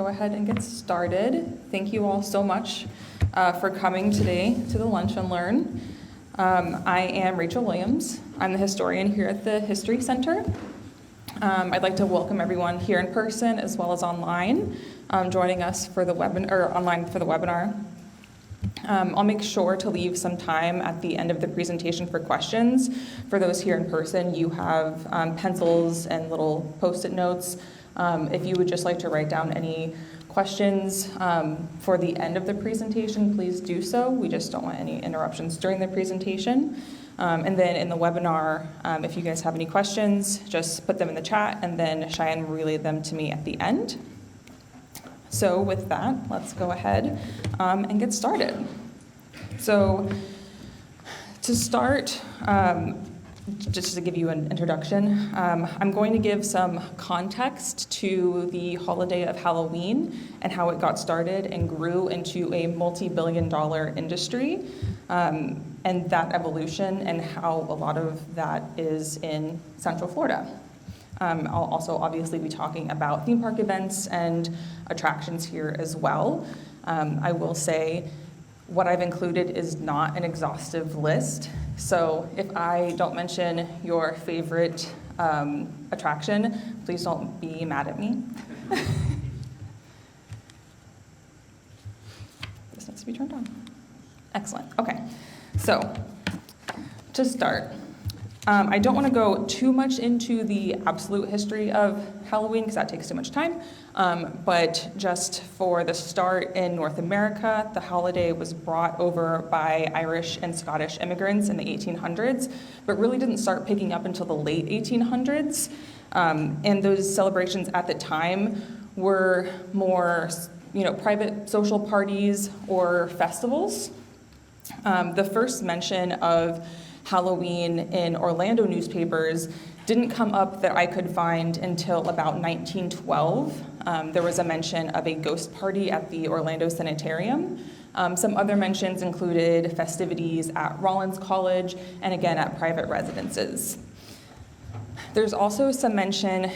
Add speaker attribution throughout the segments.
Speaker 1: ahead and get started. Thank you all so much for coming today to the Lunch and Learn. I am Rachel Williams. I'm the historian here at the History Center. I'd like to welcome everyone here in person as well as online joining us for the online for the webinar. I'll make sure to leave some time at the end of the presentation for questions. For those here in person, you have pencils and little Post-it notes. If you would just like to write down any questions for the end of the presentation, please do so. We just don't want any interruptions during the presentation. And then in the webinar, if you guys have any questions, just put them in the chat and then Cheyenne will relay them to me at the end. So with that, let's go ahead and get started. So to start, just to give you an introduction, I'm going to give some context to the holiday of Halloween and how it got started and grew into a multi-billion-dollar industry, and that evolution and how a lot of that is in Central Florida. I'll also obviously be talking about theme park events and attractions here as well. I will say what I've included is not an exhaustive list. So if I don't mention your favorite attraction, please don't be mad at me. This needs to be turned on. Excellent. Okay. So to start, I don't want to go too much into the absolute history of Halloween because that takes too much time, but just for the start, in North America, the holiday was brought over by Irish and Scottish immigrants in the 1800s, but really didn't start picking up until the late 1800s, and those celebrations at the time were more, private social parties or festivals. The first mention of Halloween in Orlando newspapers didn't come up that I could find until about 1912. There was a mention of a ghost party at the Orlando Sanitarium. Some other mentions included festivities at Rollins College and again at private residences. There's also some mention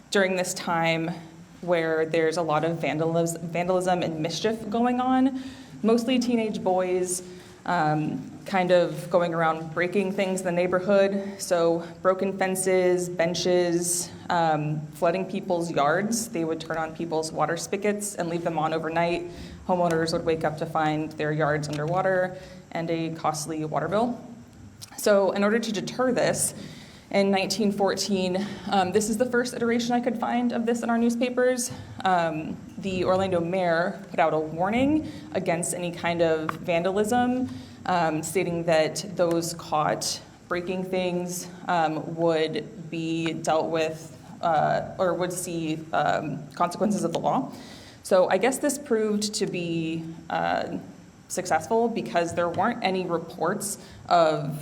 Speaker 1: during this time where there's a lot of vandalism and mischief going on, mostly teenage boys kind of going around breaking things in the neighborhood. So broken fences, benches, flooding people's yards. They would turn on people's water spigots and leave them on overnight. Homeowners would wake up to find their yards underwater and a costly water bill. So in order to deter this, in 1914, this is the first iteration I could find of this in our newspapers. The Orlando mayor put out a warning against any kind of vandalism, stating that those caught breaking things would be dealt with or would see consequences of the law. So I guess this proved to be successful because there weren't any reports of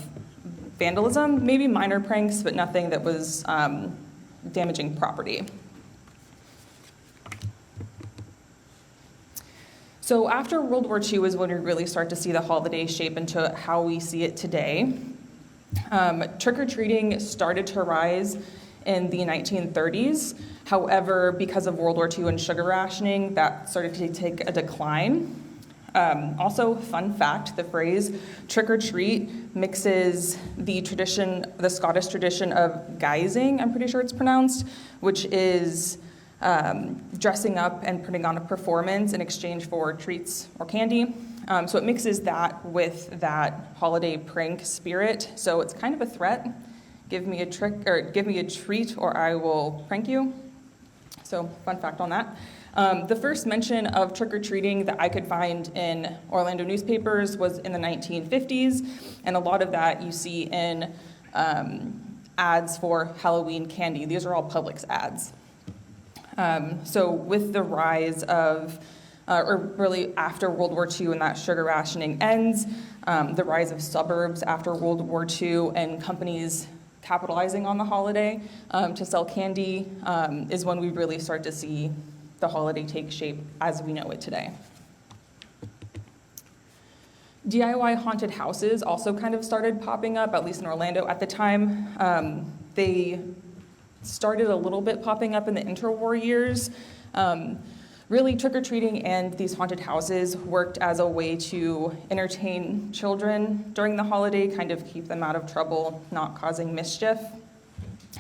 Speaker 1: vandalism, maybe minor pranks, but nothing that was damaging property. So after World War II is when we really start to see the holiday shape into how we see it today. Trick-or-treating started to rise in the 1930s. However, because of World War II and sugar rationing, that started to take a decline. Also, fun fact, the phrase trick-or-treat mixes the Scottish tradition of guising, I'm pretty sure it's pronounced, which is dressing up and putting on a performance in exchange for treats or candy. So it mixes that with that holiday prank spirit. So it's kind of a threat. Give me a treat or I will prank you. So fun fact on that. The first mention of trick-or-treating that I could find in Orlando newspapers was in the 1950s, and a lot of that you see in ads for Halloween candy. These are all Publix ads. So with the rise of, or really after World War II and that sugar rationing ends, the rise of suburbs after World War II and companies capitalizing on the holiday to sell candy is when we really start to see the holiday take shape as we know it today. DIY haunted houses also kind of started popping up, at least in Orlando at the time. They started a little bit popping up in the interwar years, Really, trick-or-treating and these haunted houses worked as a way to entertain children during the holiday, kind of keep them out of trouble, not causing mischief.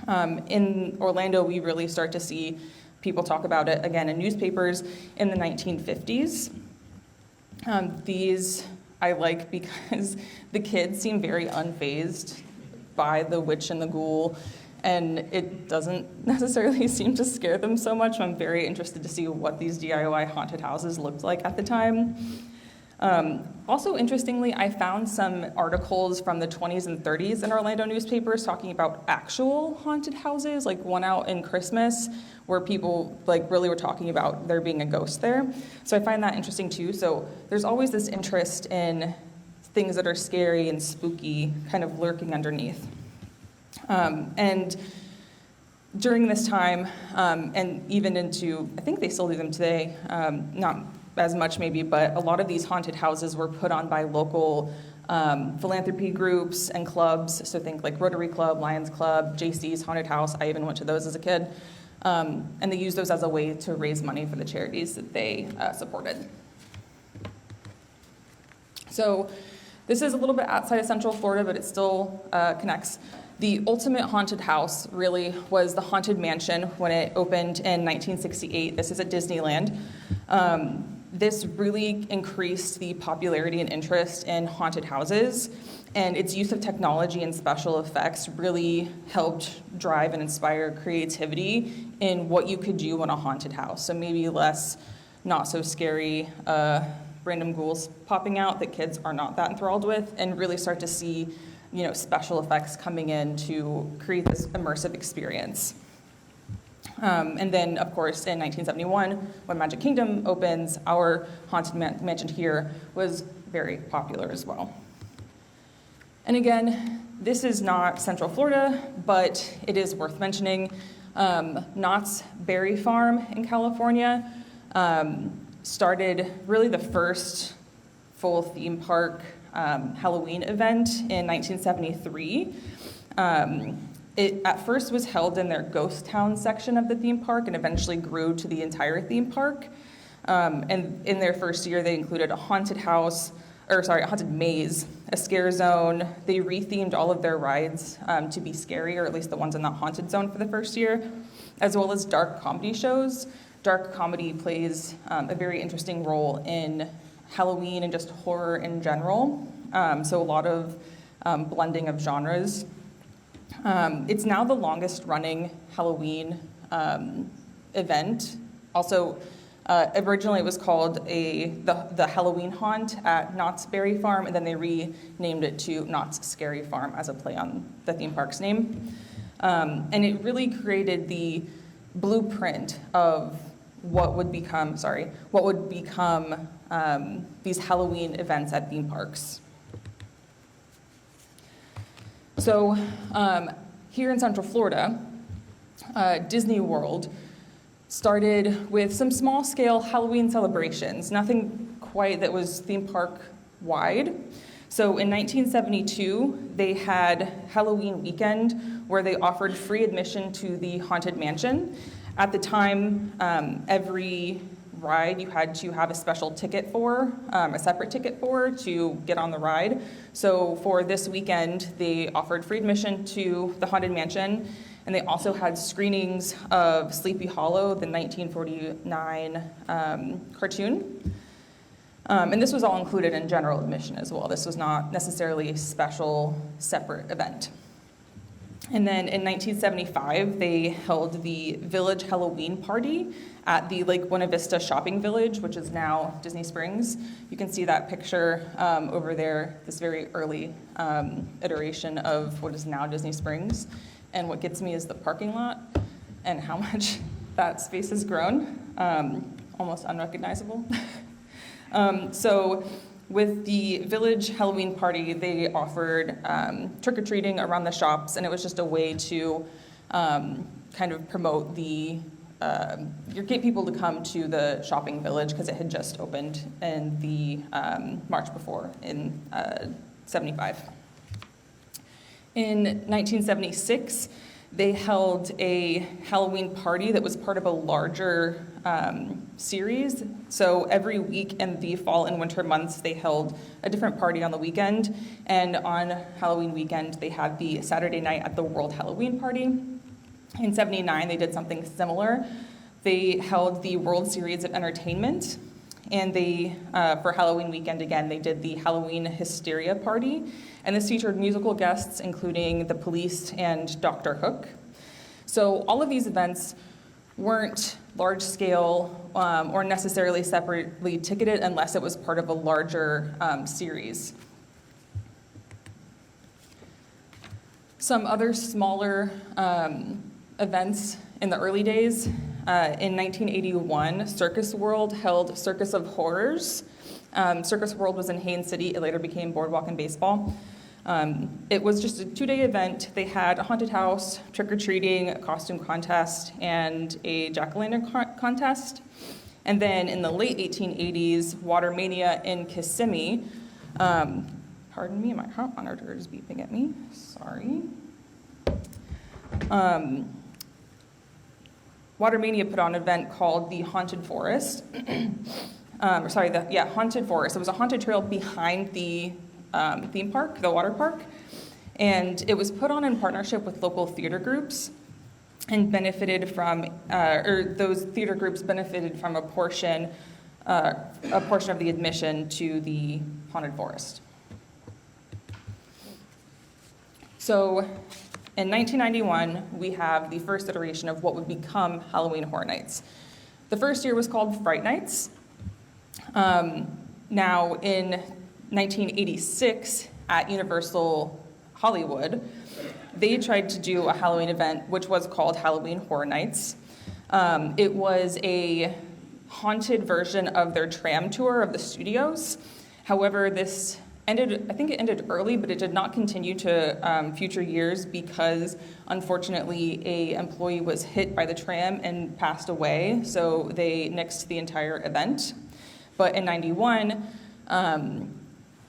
Speaker 1: In Orlando, we really start to see people talk about it again in newspapers in the 1950s. These I like because the kids seem very unfazed by the witch and the ghoul, and it doesn't necessarily seem to scare them so much. I'm very interested to see what these DIY haunted houses looked like at the time. Also, interestingly, I found some articles from the 20s and 30s in Orlando newspapers talking about actual haunted houses, like one out in Christmas, where people really were talking about there being a ghost there. So I find that interesting too. So there's always this interest in things that are scary and spooky kind of lurking underneath. And during this time, and even into, I think they still do them today, not as much maybe, but a lot of these haunted houses were put on by local philanthropy groups and clubs. So think like Rotary Club, Lions Club, JC's Haunted House. I even went to those as a kid. And they used those as a way to raise money for the charities that they supported. So this is a little bit outside of Central Florida, but it still connects. The ultimate haunted house really was the Haunted Mansion when it opened in 1968. This is at Disneyland. This really increased the popularity and interest in haunted houses, and its use of technology and special effects really helped drive and inspire creativity in what you could do in a haunted house. So maybe less not so scary random ghouls popping out that kids are not that enthralled with, and really start to see special effects coming in to create this immersive experience. And then, of course, in 1971, when Magic Kingdom opens, our Haunted Mansion here was very popular as well. And again, this is not Central Florida, but it is worth mentioning. Knott's Berry Farm in California started really the first full theme park Halloween event in 1973. It at first was held in their ghost town section of the theme park and eventually grew to the entire theme park. And in their first year, they included a haunted maze, a scare zone. They rethemed all of their rides to be scary, or at least the ones in the haunted zone for the first year, as well as dark comedy shows. Dark comedy plays a very interesting role in Halloween and just horror in general. So a lot of blending of genres. It's now the longest running Halloween event. Also, originally it was called the Halloween Haunt at Knott's Berry Farm, and then they renamed it to Knott's Scary Farm as a play on the theme park's name. And it really created the blueprint of what would become these Halloween events at theme parks. So here in Central Florida, Disney World started with some small-scale Halloween celebrations, nothing quite that was theme park wide. So in 1972, they had Halloween weekend where they offered free admission to the Haunted Mansion. At the time, every ride you had to have a special ticket for, a separate ticket for, to get on the ride. So for this weekend, they offered free admission to the Haunted Mansion, and they also had screenings of Sleepy Hollow, the 1949 cartoon. And this was all included in general admission as well. This was not necessarily a special, separate event. And then in 1975, they held the Village Halloween Party at the Lake Buena Vista Shopping Village, which is now Disney Springs. You can see that picture over there, this very early iteration of what is now Disney Springs. And what gets me is the parking lot and how much that space has grown, almost unrecognizable. So with the Village Halloween Party, they offered trick-or-treating around the shops, and it was just a way to kind of promote get people to come to the shopping village because it had just opened in the March before in 75. In 1976, they held a Halloween party that was part of a larger series. So every week in the fall and winter months, they held a different party on the weekend. And on Halloween weekend, they had the Saturday night at the World Halloween Party. In '79, they did something similar. They held the World Series of Entertainment. And they, for Halloween weekend again, they did the Halloween Hysteria Party. And this featured musical guests, including the Police and Dr. Hook. So all of these events weren't large scale or necessarily separately ticketed unless it was part of a larger series. Some other smaller events in the early days. In 1981, Circus World held Circus of Horrors. Circus World was in Haines City. It later became Boardwalk and Baseball. It was just a 2-day event. They had a haunted house, trick-or-treating, a costume contest, and a jack-o'-lantern contest. And then in the late 1880s, Water Mania in Kissimmee. Pardon me, my heart monitor is beeping at me. Sorry. Water Mania put on an event called the Haunted Forest. Haunted Forest. It was a haunted trail behind the theme park, the water park. And it was put on in partnership with local theater groups and benefited from, those theater groups benefited from a portion of the admission to the Haunted Forest. So in 1991, we have the first iteration of what would become Halloween Horror Nights. The first year was called Fright Nights. Now, in 1986, at Universal Hollywood, they tried to do a Halloween event, which was called Halloween Horror Nights. It was a haunted version of their tram tour of the studios. However, this ended, I think it ended early, but it did not continue to future years because, unfortunately, an employee was hit by the tram and passed away, so they nixed the entire event. But in '91,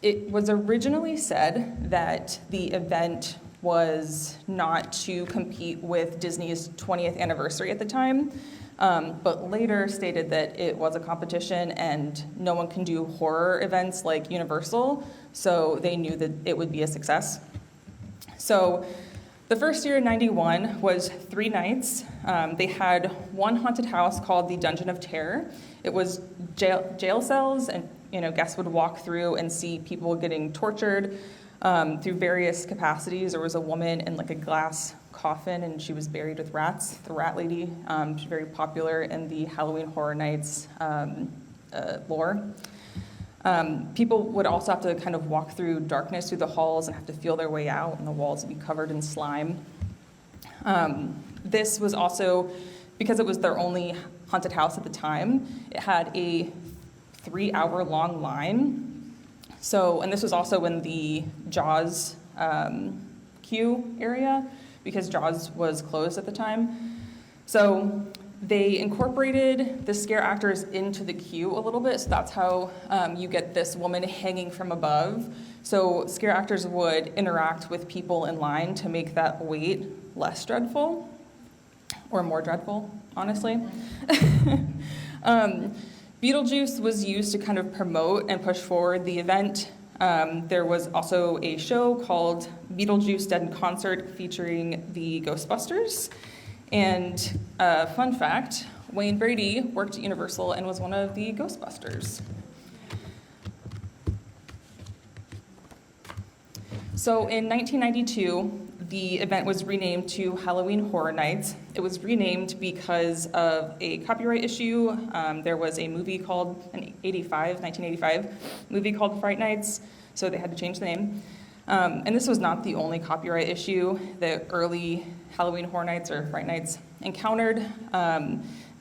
Speaker 1: it was originally said that the event was not to compete with Disney's 20th anniversary at the time, but later stated that it was a competition and no one can do horror events like Universal, so they knew that it would be a success. So the first year in '91 was 3 nights. They had one haunted house called the Dungeon of Terror. It was jail cells, and guests would walk through and see people getting tortured through various capacities. There was a woman in like a glass coffin, and she was buried with rats. The rat lady, she's very popular in the Halloween Horror Nights lore. People would also have to kind of walk through darkness through the halls and have to feel their way out, and the walls would be covered in slime. This was also, because it was their only haunted house at the time, it had a 3-hour-long line. So, and this was also in the Jaws queue area, because Jaws was closed at the time. So they incorporated the scare actors into the queue a little bit, so that's how you get this woman hanging from above. So scare actors would interact with people in line to make that wait less dreadful, or more dreadful, honestly. Beetlejuice was used to kind of promote and push forward the event. There was also a show called Beetlejuice Dead in Concert featuring the Ghostbusters. And fun fact, Wayne Brady worked at Universal and was one of the Ghostbusters. So in 1992, the event was renamed to Halloween Horror Nights. It was renamed because of a copyright issue. There was a movie called, 1985 movie called Fright Nights, so they had to change the name. And this was not the only copyright issue that early Halloween Horror Nights or Fright Nights encountered.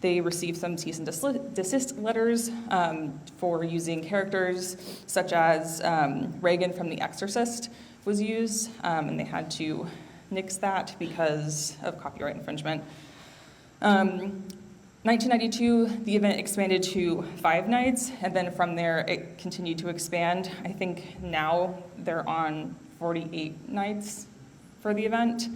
Speaker 1: They received some cease and desist letters for using characters such as Reagan from The Exorcist was used, and they had to nix that because of copyright infringement. 1992, the event expanded to 5 nights, and then from there it continued to expand. I think now they're on 48 nights for the event.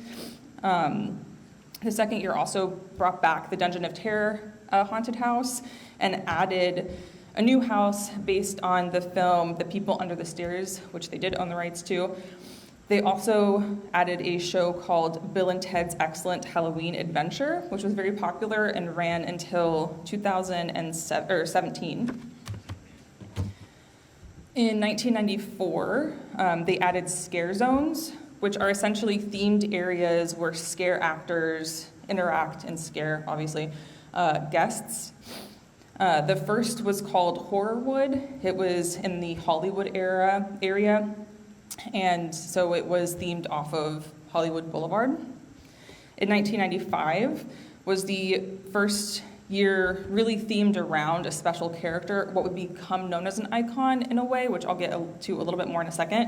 Speaker 1: The second year also brought back the Dungeon of Terror haunted house and added a new house based on the film The People Under the Stairs, which they did own the rights to. They also added a show called Bill and Ted's Excellent Halloween Adventure, which was very popular and ran until 2017. In 1994, they added scare zones, which are essentially themed areas where scare actors interact and scare, obviously, guests. The first was called Horrorwood. It was in the Hollywood area, and so it was themed off of Hollywood Boulevard. In 1995 was the first year really themed around a special character, what would become known as an icon in a way, which I'll get to a little bit more in a second.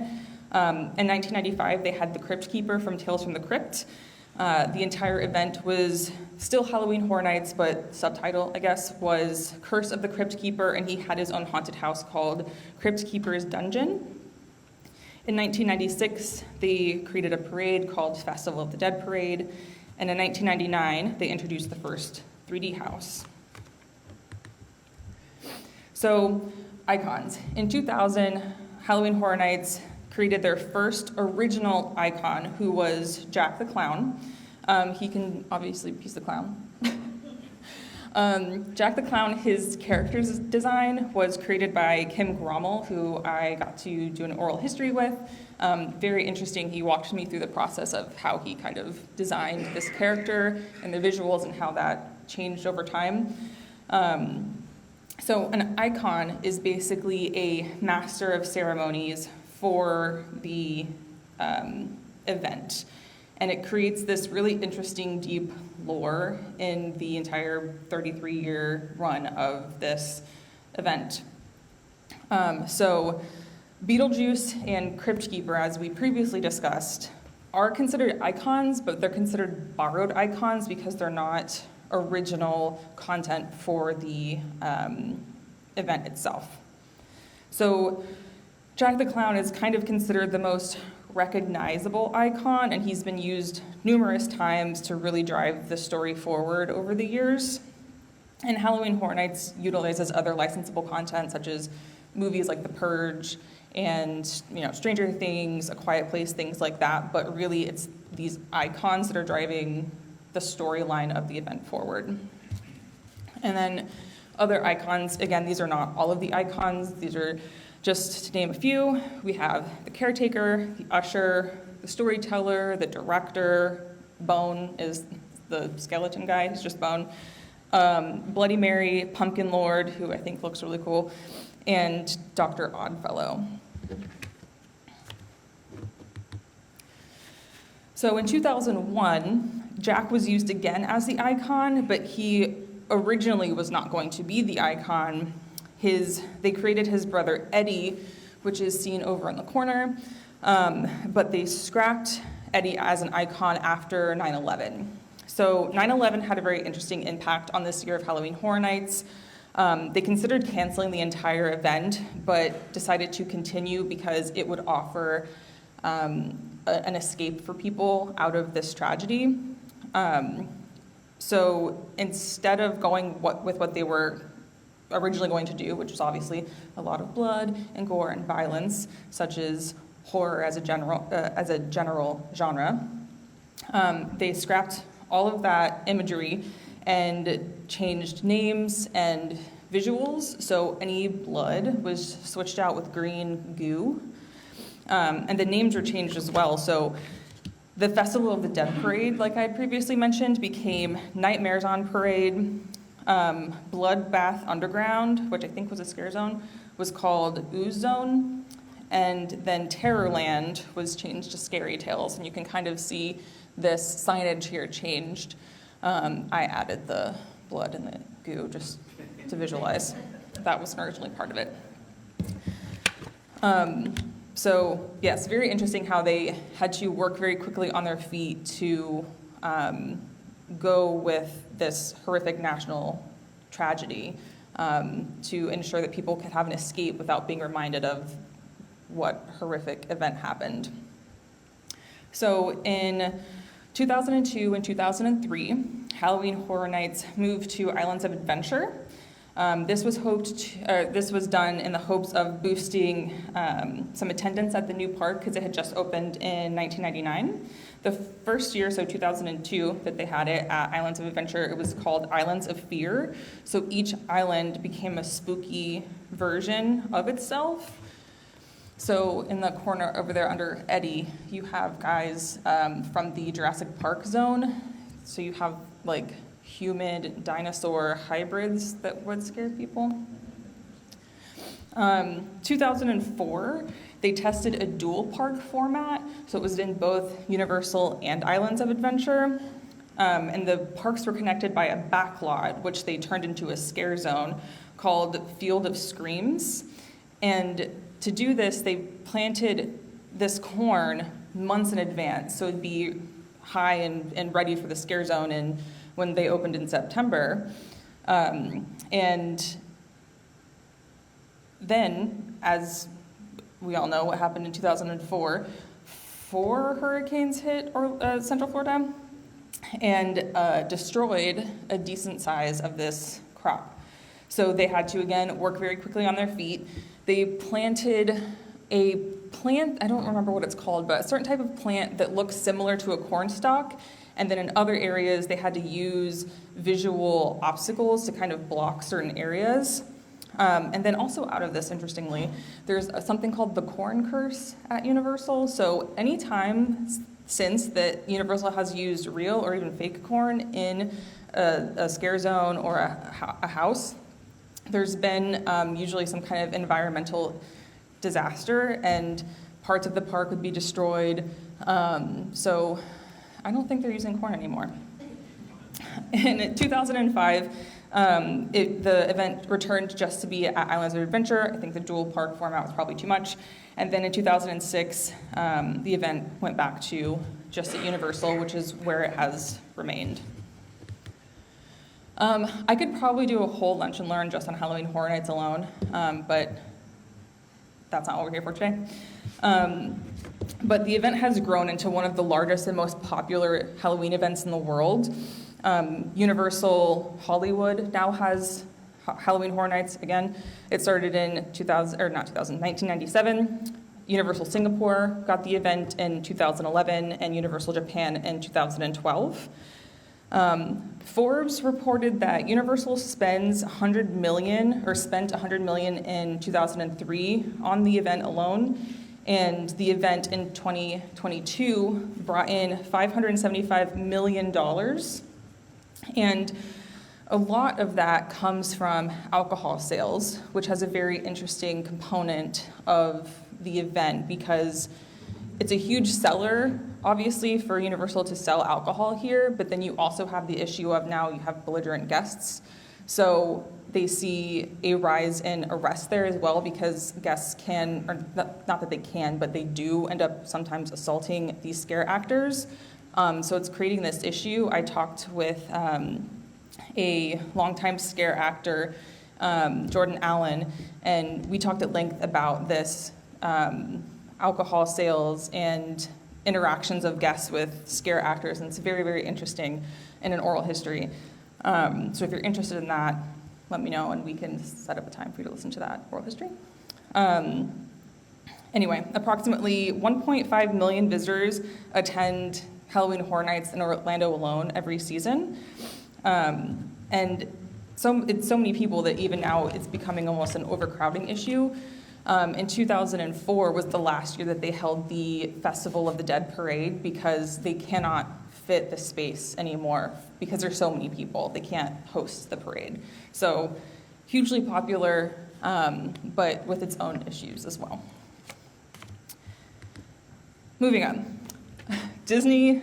Speaker 1: In 1995, they had the Crypt Keeper from Tales from the Crypt. The entire event was still Halloween Horror Nights, but subtitle, I guess, was Curse of the Crypt Keeper, and he had his own haunted house called Crypt Keeper's Dungeon. In 1996, they created a parade called Festival of the Dead Parade, and in 1999, they introduced the first 3D house. So, icons. In 2000, Halloween Horror Nights created their first original icon, who was Jack the Clown. He can, obviously, he's the clown. Jack the Clown, his character's design was created by Kim Grommel, who I got to do an oral history with. Very interesting. He walked me through the process of how he kind of designed this character and the visuals and how that changed over time. So an icon is basically a master of ceremonies for the event. And it creates this really interesting, deep lore in the entire 33-year run of this event. So Beetlejuice and Crypt Keeper, as we previously discussed, are considered icons, but they're considered borrowed icons because they're not original content for the event itself. So Jack the Clown is kind of considered the most recognizable icon, and he's been used numerous times to really drive the story forward over the years. And Halloween Horror Nights utilizes other licensable content, such as movies like The Purge and Stranger Things, A Quiet Place, things like that. But really, it's these icons that are driving the storyline of the event forward. And then other icons, again, these are not all of the icons. These are just to name a few. We have the caretaker, the usher, the storyteller, the director. Bone is the skeleton guy, he's just Bone. Bloody Mary, Pumpkin Lord, who I think looks really cool, and Dr. Oddfellow. So in 2001, Jack was used again as the icon, but he originally was not going to be the icon. They created his brother Eddie, which is seen over in the corner, but they scrapped Eddie as an icon after 9/11. So 9/11 had a very interesting impact on this year of Halloween Horror Nights. They considered canceling the entire event, but decided to continue because it would offer an escape for people out of this tragedy. So instead of going with what they were originally going to do, which was obviously a lot of blood and gore and violence, such as horror as a general genre, they scrapped all of that imagery and changed names and visuals. So any blood was switched out with green goo, and the names were changed as well. So the Festival of the Dead Parade, like I previously mentioned, became Nightmares on Parade. Bloodbath Underground, which I think was a scare zone, was called Ooze Zone. And then Terrorland was changed to Scary Tales. And you can kind of see this signage here changed. I added the blood and the goo just to visualize. That was originally part of it. So yes, very interesting how they had to work very quickly on their feet to go with this horrific national tragedy to ensure that people could have an escape without being reminded of what horrific event happened. So in 2002 and 2003, Halloween Horror Nights moved to Islands of Adventure. This was done in the hopes of boosting some attendance at the new park because it had just opened in 1999. The first year, so 2002, that they had it at Islands of Adventure, it was called Islands of Fear. So each island became a spooky version of itself. So in the corner over there under Eddie, you have guys from the Jurassic Park zone. So you have like human dinosaur hybrids that would scare people. 2004, they tested a dual park format, so it was in both Universal and Islands of Adventure. And the parks were connected by a backlot, which they turned into a scare zone called Field of Screams. And to do this, they planted this corn months in advance, so it'd be high and ready for the scare zone and when they opened in September. And then, as we all know what happened in 2004, 4 hurricanes hit Central Florida and destroyed a decent size of this crop. So they had to, again, work very quickly on their feet. They planted a plant, I don't remember what it's called, but a certain type of plant that looks similar to a corn stalk. And then in other areas, they had to use visual obstacles to kind of block certain areas. And then also out of this, interestingly, there's something called the corn curse at Universal. So anytime since that Universal has used real or even fake corn in a scare zone or a house, there's been usually some kind of environmental disaster and parts of the park would be destroyed. So I don't think they're using corn anymore. In 2005, the event returned just to be at Islands of Adventure. I think the dual park format was probably too much. And then in 2006, the event went back to just at Universal, which is where it has remained. I could probably do a whole lunch and learn just on Halloween Horror Nights alone, but that's not what we're here for today. But the event has grown into one of the largest and most popular Halloween events in the world. Universal Hollywood now has Halloween Horror Nights again. It started in 1997. Universal Singapore got the event in 2011, and Universal Japan in 2012. Forbes reported that Universal spent $100 million in 2003 on the event alone, and the event in 2022 brought in $575 million. And a lot of that comes from alcohol sales, which has a very interesting component of the event because it's a huge seller, obviously, for Universal to sell alcohol here, but then you also have the issue of now you have belligerent guests. So they see a rise in arrests there as well because guests can, or not that they can, but they do end up sometimes assaulting these scare actors. So it's creating this issue. I talked with a longtime scare actor, Jordan Allen, and we talked at length about this alcohol sales and interactions of guests with scare actors, and it's very, very interesting in an oral history. So if you're interested in that, let me know, and we can set up a time for you to listen to that oral history. Anyway, approximately 1.5 million visitors attend Halloween Horror Nights in Orlando alone every season. And it's so many people that even now it's becoming almost an overcrowding issue. In 2004 was the last year that they held the Festival of the Dead parade because they cannot fit the space anymore because there's so many people. They can't host the parade. So hugely popular, but with its own issues as well. Moving on. Disney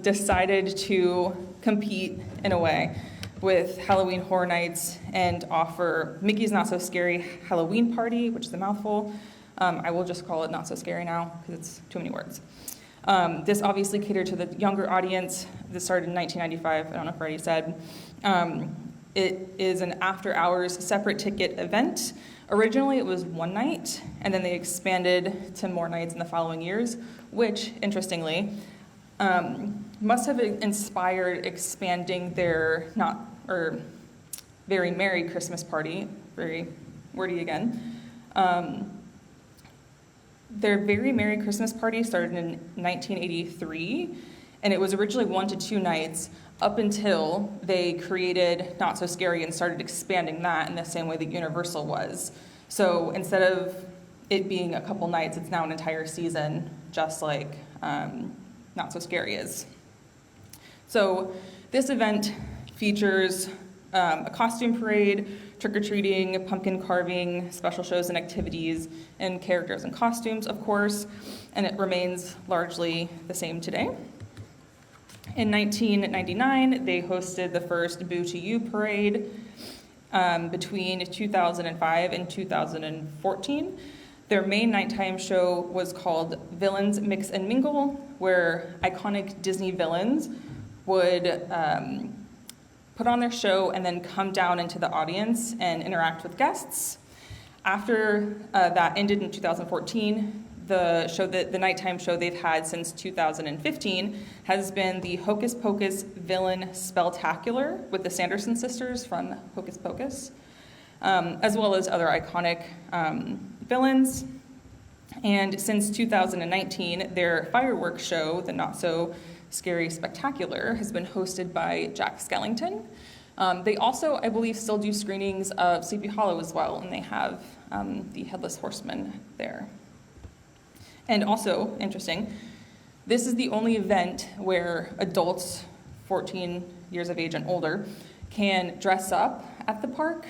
Speaker 1: decided to compete in a way with Halloween Horror Nights and offer Mickey's Not So Scary Halloween Party, which is a mouthful. I will just call it Not So Scary now because it's too many words. This obviously catered to the younger audience. This started in 1995, I don't know if I already said. It is an after-hours separate ticket event. Originally, it was one night, and then they expanded to more nights in the following years, which, interestingly, must have inspired expanding their Very Merry Christmas Party, very wordy again. Their Very Merry Christmas Party started in 1983, and it was originally 1 to 2 nights up until they created Not So Scary and started expanding that in the same way that Universal was. So instead of it being a couple nights, it's now an entire season, just like Not So Scary is. So this event features a costume parade, trick-or-treating, pumpkin carving, special shows and activities, and characters and costumes, of course, and it remains largely the same today. In 1999, they hosted the first Boo to You parade. Between 2005 and 2014, their main nighttime show was called Villains Mix and Mingle, where iconic Disney villains would put on their show and then come down into the audience and interact with guests. After that ended in 2014, the nighttime show they've had since 2015 has been the Hocus Pocus Villain Spelltacular with the Sanderson sisters from Hocus Pocus, as well as other iconic villains. And since 2019, their fireworks show, the Not So Scary Spectacular, has been hosted by Jack Skellington. They also, I believe, still do screenings of Sleepy Hollow as well, and they have the Headless Horseman there. And also, interesting, this is the only event where adults 14 years of age and older can dress up at the park.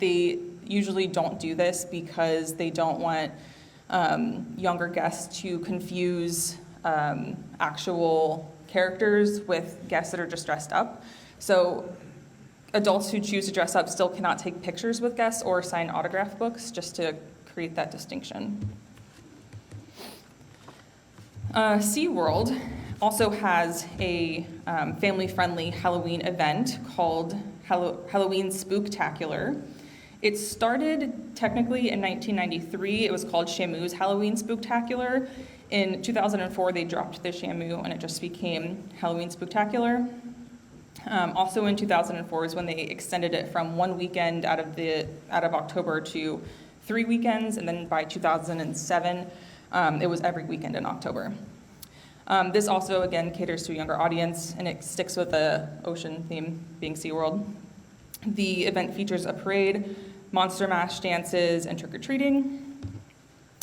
Speaker 1: They usually don't do this because they don't want younger guests to confuse actual characters with guests that are just dressed up. So adults who choose to dress up still cannot take pictures with guests or sign autograph books, just to create that distinction. SeaWorld also has a family-friendly Halloween event called Halloween Spooktacular. It started technically in 1993. It was called Shamu's Halloween Spooktacular. In 2004, they dropped the Shamu and it just became Halloween Spooktacular. Also in 2004 is when they extended it from one weekend out of October to 3 weekends, and then by 2007, it was every weekend in October. This also, again, caters to a younger audience, and it sticks with the ocean theme, being SeaWorld. The event features a parade, monster mash dances, and trick-or-treating.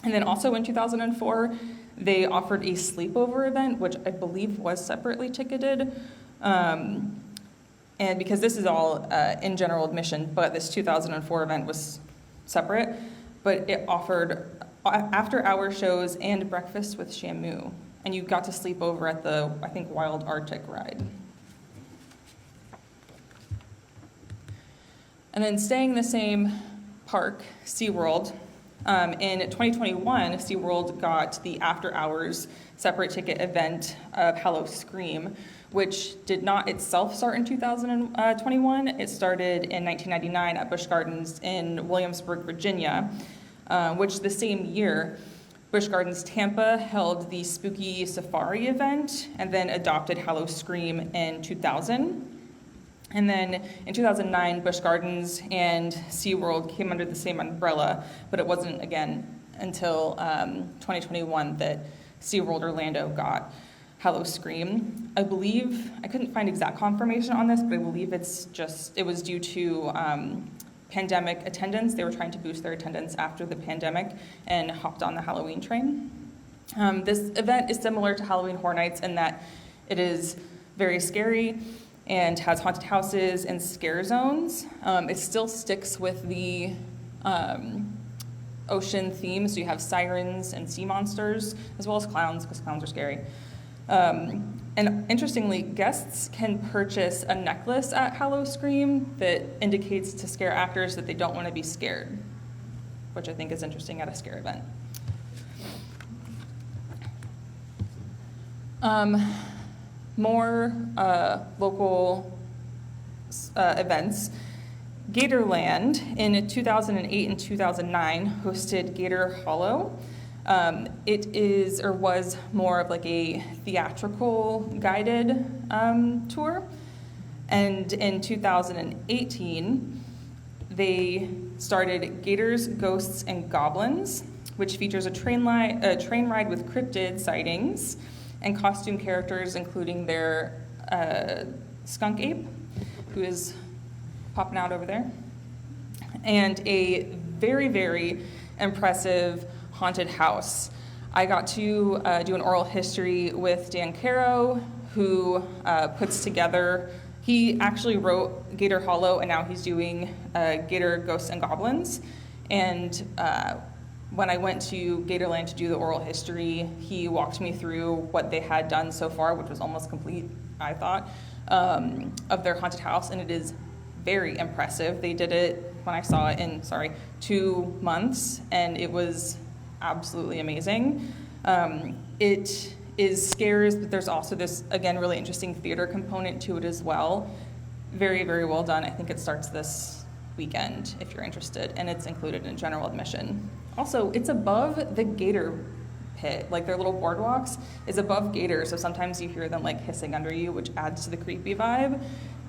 Speaker 1: And then also in 2004, they offered a sleepover event, which I believe was separately ticketed. And because this is all in general admission, but this 2004 event was separate, but it offered after-hour shows and breakfast with Shamu. And you got to sleep over at the, I think, Wild Arctic ride. And then staying in the same park, SeaWorld, in 2021, SeaWorld got the after-hours separate ticket event of Hallow Scream, which did not itself start in 2021. It started in 1999 at Busch Gardens in Williamsburg, Virginia, which the same year, Busch Gardens Tampa held the Spooky Safari event and then adopted Hallow Scream in 2000. And then in 2009, Busch Gardens and SeaWorld came under the same umbrella, but it wasn't, again, until 2021 that SeaWorld Orlando got Hallow Scream. I believe, I couldn't find exact confirmation on this, but I believe it was due to pandemic attendance. They were trying to boost their attendance after the pandemic and hopped on the Halloween train. This event is similar to Halloween Horror Nights in that it is very scary and has haunted houses and scare zones. It still sticks with the ocean theme, so you have sirens and sea monsters, as well as clowns, because clowns are scary. And interestingly, guests can purchase a necklace at Hallow Scream that indicates to scare actors that they don't want to be scared, which I think is interesting at a scare event. More local events. Gatorland in 2008 and 2009 hosted Gator Hollow, It is or was more of like a theatrical guided tour. And in 2018, they started Gators, Ghosts, and Goblins, which features a train ride with cryptid sightings and costume characters, including their skunk ape, who is popping out over there, and a very, very impressive haunted house. I got to do an oral history with Dan Caro, who puts together, he actually wrote Gator Hollow, and now he's doing Gator Ghosts and Goblins. And when I went to Gatorland to do the oral history, he walked me through what they had done so far, which was almost complete, I thought, of their haunted house, and it is very impressive. They did it when I saw it in, 2 months, and it was absolutely amazing. It is scares, but there's also this, again, really interesting theater component to it as well. Very, very well done. I think it starts this weekend if you're interested, and it's included in general admission. Also, it's above the gator pit, like their little boardwalks is above gators, so sometimes you hear them like hissing under you, which adds to the creepy vibe.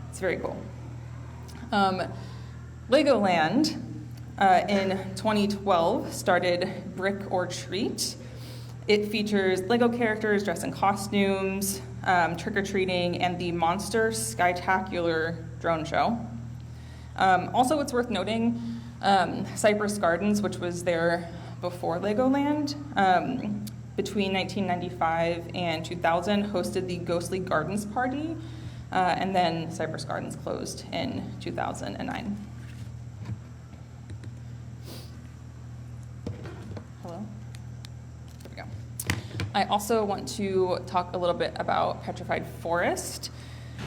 Speaker 1: It's very cool. Legoland in 2012 started Brick or Treat. It features Lego characters dressed in costumes, trick-or-treating, and the Monster Skytacular drone show. Also, it's worth noting, Cypress Gardens, which was there before Legoland, between 1995 and 2000, hosted the Ghostly Gardens Party, and then Cypress Gardens closed in 2009. Hello? There we go. I also want to talk a little bit about Petrified Forest.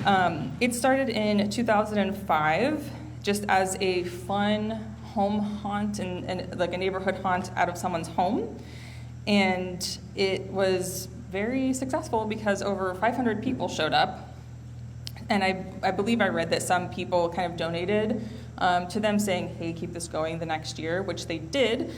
Speaker 1: It started in 2005 just as a fun home haunt and like a neighborhood haunt out of someone's home. And it was very successful because over 500 people showed up. And I believe I read that some people kind of donated to them saying, hey, keep this going the next year, which they did.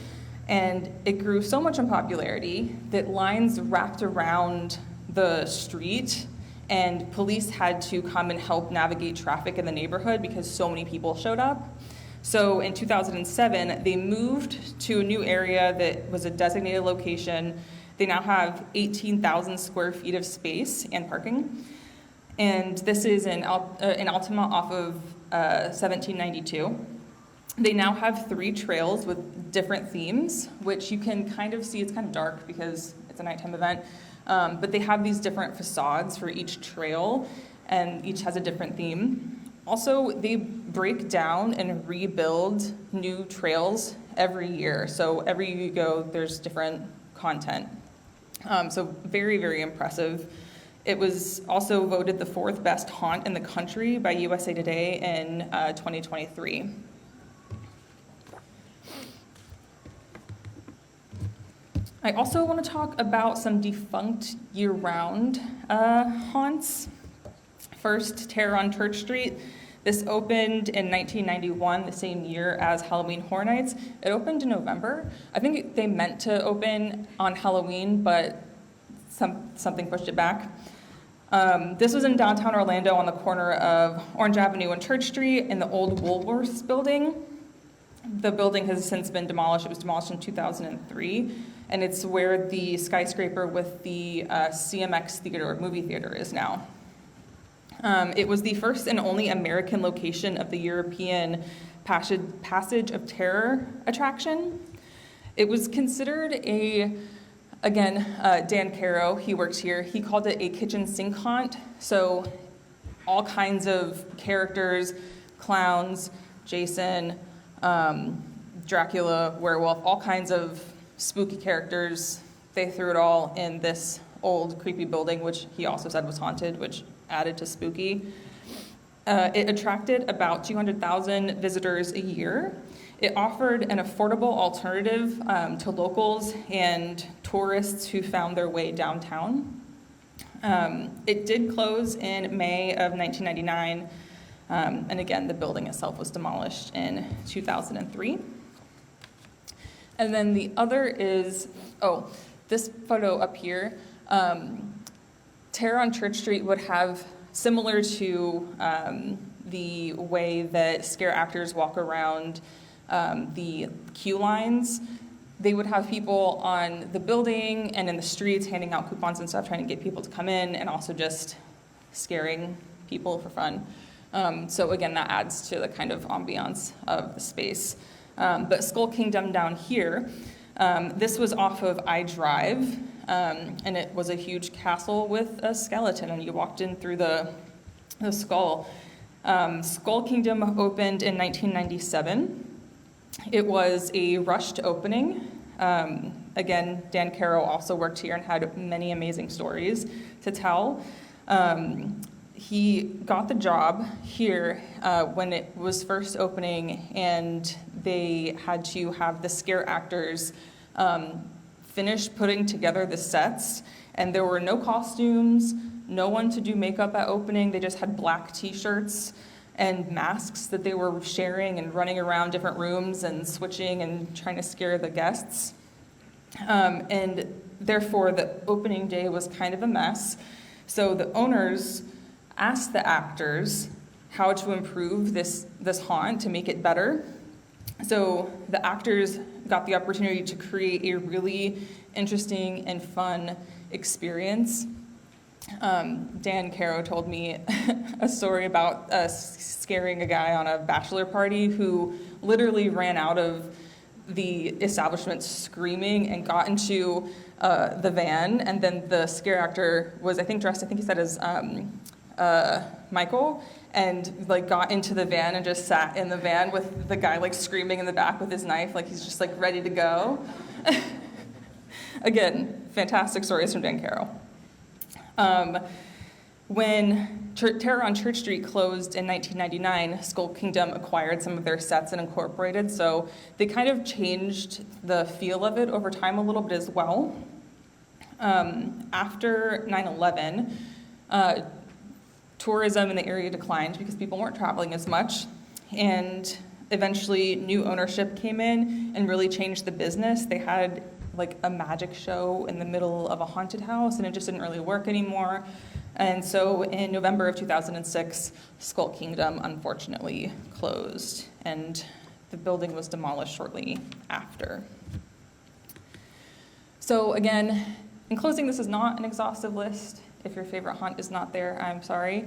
Speaker 1: And it grew so much in popularity that lines wrapped around the street and police had to come and help navigate traffic in the neighborhood because so many people showed up. So in 2007, they moved to a new area that was a designated location. They now have 18,000 square feet of space and parking. And this is in Altima off of 1792. They now have 3 trails with different themes, which you can kind of see. It's kind of dark because it's a nighttime event. But they have these different facades for each trail, and each has a different theme. Also, they break down and rebuild new trails every year. So every year you go, there's different content. So very, very impressive. It was also voted the 4th best haunt in the country by USA Today in 2023. I also want to talk about some defunct year-round haunts. First, Terror on Church Street. This opened in 1991, the same year as Halloween Horror Nights. It opened in November. I think they meant to open on Halloween, but something pushed it back. This was in downtown Orlando on the corner of Orange Avenue and Church Street in the old Woolworths building. The building has since been demolished. It was demolished in 2003, and it's where the skyscraper with the CMX theater, movie theater, is now. It was the first and only American location of the European Passage of Terror attraction. It was considered Dan Caro, he works here, he called it a kitchen sink haunt. So all kinds of characters, clowns, Jason, Dracula, werewolf, all kinds of spooky characters. They threw it all in this old creepy building, which he also said was haunted, which added to spooky. It attracted about 200,000 visitors a year. It offered an affordable alternative to locals and tourists who found their way downtown. It did close in May of 1999, and again, the building itself was demolished in 2003. And then the other is, this photo up here. Terror on Church Street would have, similar to the way that scare actors walk around the queue lines, they would have people on the building and in the streets handing out coupons and stuff, trying to get people to come in, and also just scaring people for fun. So again, that adds to the kind of ambiance of the space. But Skull Kingdom down here, this was off of I Drive, and it was a huge castle with a skeleton, and you walked in through the skull. Skull Kingdom opened in 1997. It was a rushed opening. Again, Dan Caro also worked here and had many amazing stories to tell. He got the job here when it was first opening, and they had to have the scare actors finish putting together the sets, and there were no costumes, no one to do makeup at opening. They just had black t-shirts and masks that they were sharing and running around different rooms and switching and trying to scare the guests. And therefore, the opening day was kind of a mess. So the owners asked the actors how to improve this haunt to make it better. So the actors got the opportunity to create a really interesting and fun experience. Dan Caro told me a story about scaring a guy on a bachelor party who literally ran out of the establishment screaming and got into the van, and then the scare actor was, I think he said as Michael, and like got into the van and just sat in the van with the guy like screaming in the back with his knife, like he's just like ready to go. Again, fantastic stories from Dan Caro. When Terror on Church Street closed in 1999, Skull Kingdom acquired some of their sets and incorporated, so they kind of changed the feel of it over time a little bit as well. After 9/11, tourism in the area declined because people weren't traveling as much, and eventually new ownership came in and really changed the business. They had like a magic show in the middle of a haunted house, and it just didn't really work anymore. And so in November of 2006, Skull Kingdom unfortunately closed, and the building was demolished shortly after. So again, in closing, this is not an exhaustive list. If your favorite haunt is not there, I'm sorry.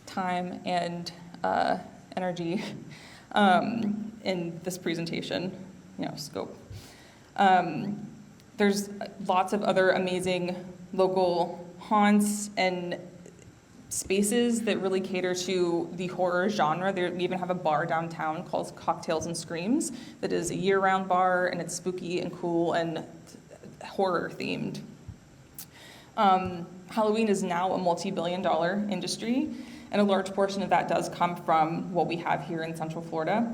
Speaker 1: Time and energy in this presentation, scope. There's lots of other amazing local haunts and spaces that really cater to the horror genre. We even have a bar downtown called Cocktails and Screams that is a year-round bar, and it's spooky and cool and horror themed. Halloween is now a multi-billion-dollar industry, and a large portion of that does come from what we have here in Central Florida.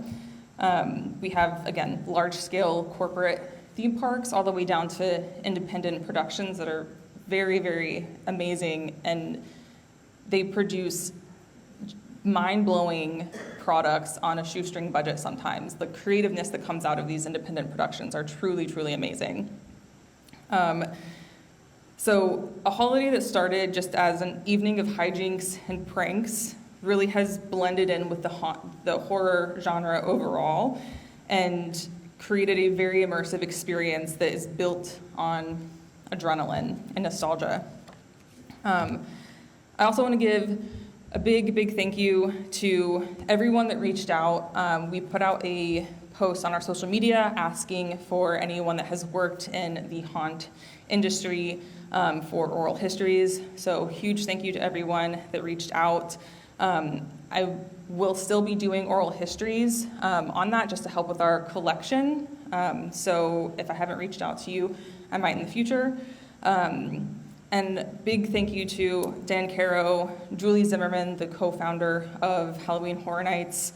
Speaker 1: We have, again, large-scale corporate theme parks all the way down to independent productions that are very, very amazing, and they produce mind-blowing products on a shoestring budget sometimes. The creativeness that comes out of these independent productions are truly, truly amazing. So a holiday that started just as an evening of hijinks and pranks really has blended in with the horror genre overall and created a very immersive experience that is built on adrenaline and nostalgia. I also want to give a big, big thank you to everyone that reached out. We put out a post on our social media asking for anyone that has worked in the haunt industry for oral histories. So huge thank you to everyone that reached out. I will still be doing oral histories on that just to help with our collection. So if I haven't reached out to you, I might in the future. And big thank you to Dan Caro, Julie Zimmerman, the co-founder of Halloween Horror Nights,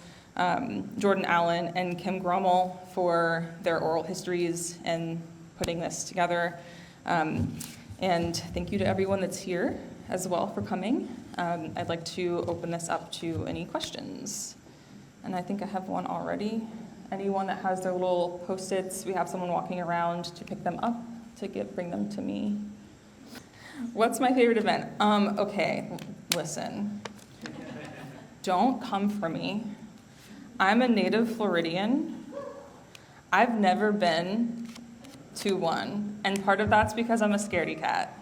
Speaker 1: Jordan Allen, and Kim Grommel for their oral histories and putting this together. And thank you to everyone that's here as well for coming. I'd like to open this up to any questions. And I think I have one already. anyone that has their little Post-its, we have someone walking around to pick them up bring them to me. What's my favorite event? Okay, listen. Don't come for me. I'm a native Floridian. I've never been to one, and part of that's because I'm a scaredy cat.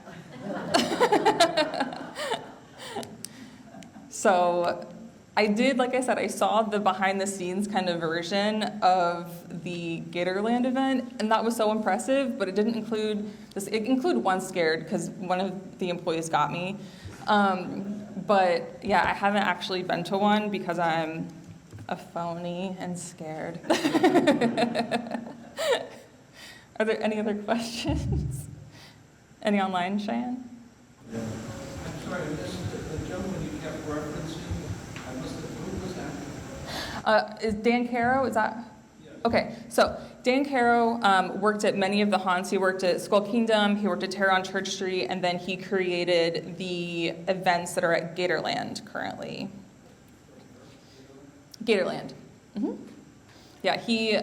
Speaker 1: So I did, like I said, I saw the behind the scenes kind of version of the Gatorland event, and that was so impressive, but it didn't include this. It included one scared because one of the employees got me. But yeah, I haven't actually been to one because I'm a phony and scared. Are there any other questions? Any online, Cheyenne?
Speaker 2: Yeah. I'm sorry, the gentleman you kept referencing, I must have, who was that?
Speaker 1: Is Dan Caro, is that?
Speaker 2: Yes.
Speaker 1: Okay, so Dan Caro worked at many of the haunts. He worked at Skull Kingdom, he worked at Terror on Church Street, and then he created the events that are at Gatorland currently. Gatorland. Mm-hmm. Yeah, he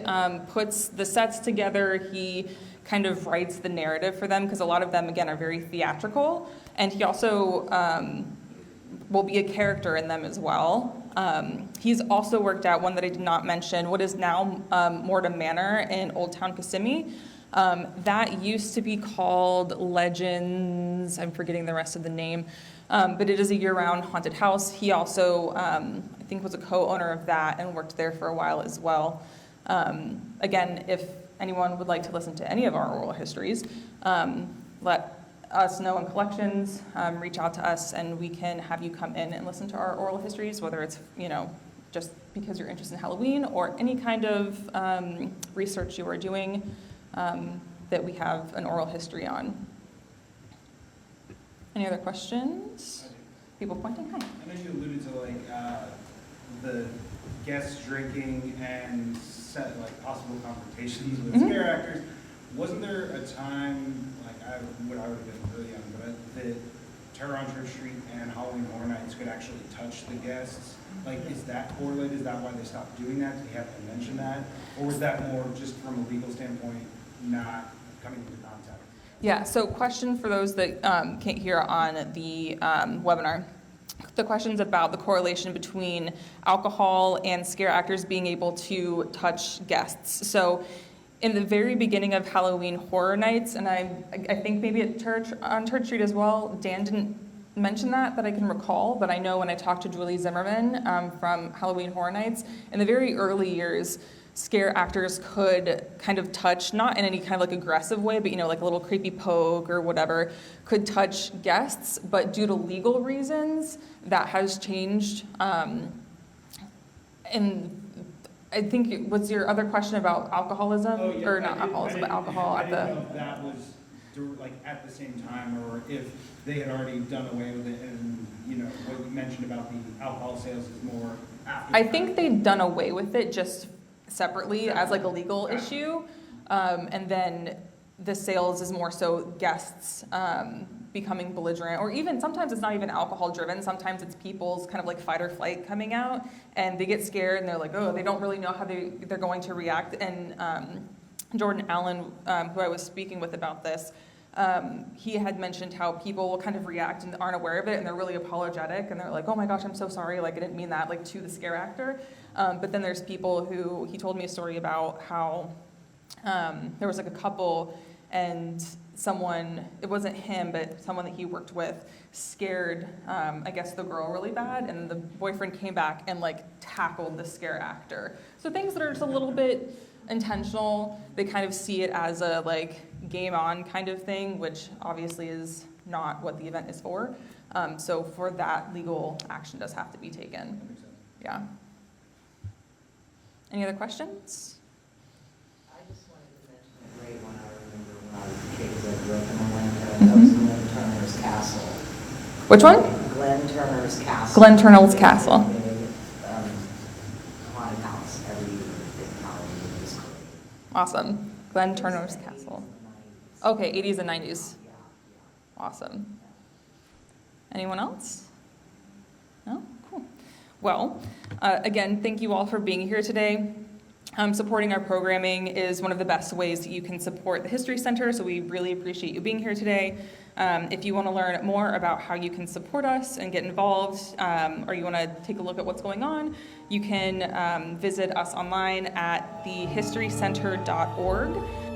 Speaker 1: puts the sets together, he kind of writes the narrative for them, because a lot of them, again, are very theatrical, and he also will be a character in them as well. He's also worked at one that I did not mention, what is now Mortem Manor in Old Town Kissimmee. That used to be called Legends, I'm forgetting the rest of the name, but it is a year-round haunted house. He also, I think, was a co-owner of that and worked there for a while as well. Again, if anyone would like to listen to any of our oral histories, let us know in collections, reach out to us, and we can have you come in and listen to our oral histories, whether it's, just because you're interested in Halloween or any kind of research you are doing that we have an oral history on. Any other questions? People pointing? Hi.
Speaker 3: I know you alluded to the guests drinking and possible confrontations with scare actors. Wasn't there a time, I would have been really young, but that Terror on Church Street and Halloween Horror Nights could actually touch the guests? Is that correlated? Is that why they stopped doing that? Did you have to mention that? Or was that more just from a legal standpoint, not coming into contact?
Speaker 1: Yeah, so question for those that can't hear on the webinar. The question's about the correlation between alcohol and scare actors being able to touch guests. So in the very beginning of Halloween Horror Nights, and I think maybe at on Church Street as well, Dan didn't mention that I can recall, but I know when I talked to Julie Zimmerman from Halloween Horror Nights, in the very early years, scare actors could kind of touch, not in any kind of aggressive way, but like a little creepy poke or whatever, could touch guests, but due to legal reasons, that has changed. And I think, was your other question about alcoholism?
Speaker 3: Oh, yeah,
Speaker 1: or not alcoholism, but alcohol
Speaker 3: I
Speaker 1: at
Speaker 3: didn't
Speaker 1: the...
Speaker 3: know if that was at the same time, or if they had already done away with it, and what you mentioned about the alcohol sales is more after.
Speaker 1: I think they'd done away with it just separately as a legal issue, and then the sales is more so guests becoming belligerent, or even sometimes it's not even alcohol driven. Sometimes it's people's kind of fight or flight coming out, and they get scared and they're like, oh, they don't really know how they're going to react. And Jordan Allen, who I was speaking with about this, he had mentioned how people will kind of react and aren't aware of it, and they're really apologetic, and they're like, oh my gosh, I'm so sorry, I didn't mean that, to the scare actor. But then there's people who, he told me a story about how there was a couple, and someone, it wasn't him, but someone that he worked with, scared, I guess, the girl really bad, and the boyfriend came back and tackled the scare actor. So things that are just a little bit intentional, they kind of see it as a game on kind of thing, which obviously is not what the event is for. So for that, legal action does have to be taken.
Speaker 3: That makes sense.
Speaker 1: Yeah. Any other questions?
Speaker 4: I just wanted to mention a great one I remember when I was a kid, because I grew up in Atlanta. That was Glenn Turner's Castle.
Speaker 1: Which one?
Speaker 4: Glenn Turner's Castle.
Speaker 1: Glenn Turner's Castle.
Speaker 4: Big, haunted house every year in Halloween. It was great.
Speaker 1: Awesome. Glenn Turner's Castle. Okay, 80s and 90s.
Speaker 4: Yeah.
Speaker 1: Awesome. Anyone else? No? Cool. Well, again, thank you all for being here today. Supporting our programming is one of the best ways that you can support the History Center, so we really appreciate you being here today. If you want to learn more about how you can support us and get involved, or you want to take a look at what's going on, you can visit us online at thehistorycenter.org.